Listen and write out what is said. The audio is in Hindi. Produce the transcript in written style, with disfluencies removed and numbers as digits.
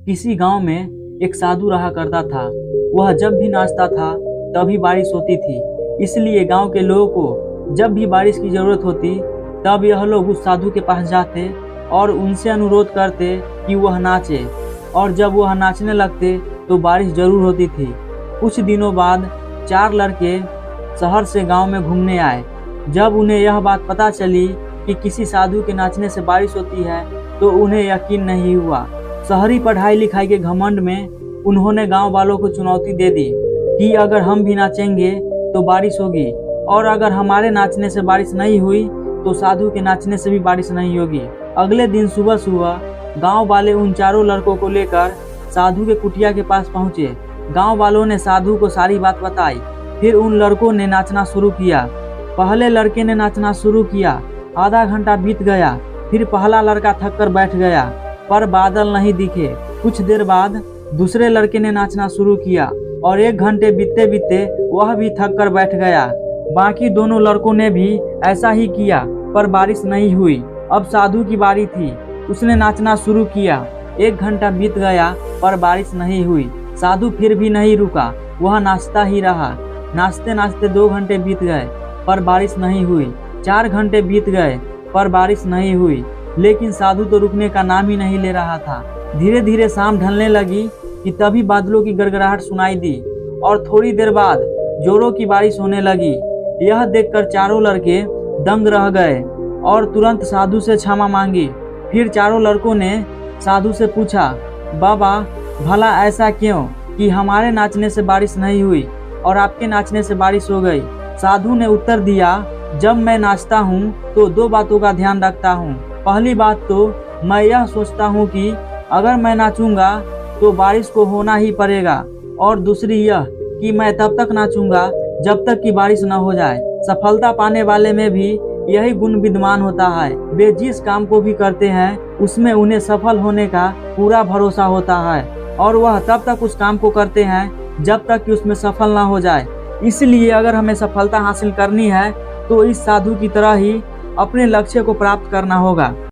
किसी गांव में एक साधु रहा करता था। वह जब भी नाचता था तभी बारिश होती थी। इसलिए गांव के लोगों को जब भी बारिश की जरूरत होती तब यह लोग उस साधु के पास जाते और उनसे अनुरोध करते कि वह नाचे, और जब वह नाचने लगते तो बारिश जरूर होती थी। कुछ दिनों बाद 4 लड़के शहर से गांव में घूमने आए। जब उन्हें यह बात पता चली कि किसी साधु के नाचने से बारिश होती है तो उन्हें यकीन नहीं हुआ। शहरी पढ़ाई लिखाई के घमंड में उन्होंने गांव वालों को चुनौती दे दी कि अगर हम भी नाचेंगे तो बारिश होगी, और अगर हमारे नाचने से बारिश नहीं हुई तो साधु के नाचने से भी बारिश नहीं होगी। अगले दिन सुबह सुबह गांव वाले उन चारों लड़कों को लेकर साधु के कुटिया के पास पहुंचे। गांव वालों ने साधु को सारी बात बताई। फिर उन लड़कों ने नाचना शुरू किया। पहले लड़के ने नाचना शुरू किया। आधा घंटा बीत गया। फिर पहला लड़का थक कर बैठ गया, पर बादल नहीं दिखे। कुछ देर बाद दूसरे लड़के ने नाचना शुरू किया और 1 घंटे बीतते बीतते वह भी थक कर बैठ गया। बाकी दोनों लड़कों ने भी ऐसा ही किया, पर बारिश नहीं हुई। अब साधु की बारी थी। उसने नाचना शुरू किया। 1 घंटा बीत गया, पर बारिश नहीं हुई। साधु फिर भी नहीं रुका, वह नाचता ही रहा। नाचते नाचते 2 घंटे बीत गए, पर बारिश नहीं हुई। 4 घंटे बीत गए, पर बारिश नहीं हुई। लेकिन साधु तो रुकने का नाम ही नहीं ले रहा था। धीरे धीरे शाम ढलने लगी कि तभी बादलों की गड़गड़ाहट सुनाई दी और थोड़ी देर बाद जोरों की बारिश होने लगी। यह देखकर चारों लड़के दंग रह गए और तुरंत साधु से क्षमा मांगी। फिर चारों लड़कों ने साधु से पूछा, बाबा भला ऐसा क्यों कि हमारे नाचने से बारिश नहीं हुई और आपके नाचने से बारिश हो गई? साधु ने उत्तर दिया, जब मैं नाचता हूँ तो 2 बातों का ध्यान रखता हूँ। पहली बात तो मैं यह सोचता हूँ कि अगर मैं नाचूंगा तो बारिश को होना ही पड़ेगा, और दूसरी यह कि मैं तब तक नाचूंगा जब तक कि बारिश न हो जाए। सफलता पाने वाले में भी यही गुण विद्यमान होता है। वे जिस काम को भी करते हैं उसमें उन्हें सफल होने का पूरा भरोसा होता है, और वह तब तक उस काम को करते हैं जब तक कि उसमें सफल ना हो जाए। इसलिए अगर हमें सफलता हासिल करनी है तो इस साधु की तरह ही अपने लक्ष्य को प्राप्त करना होगा।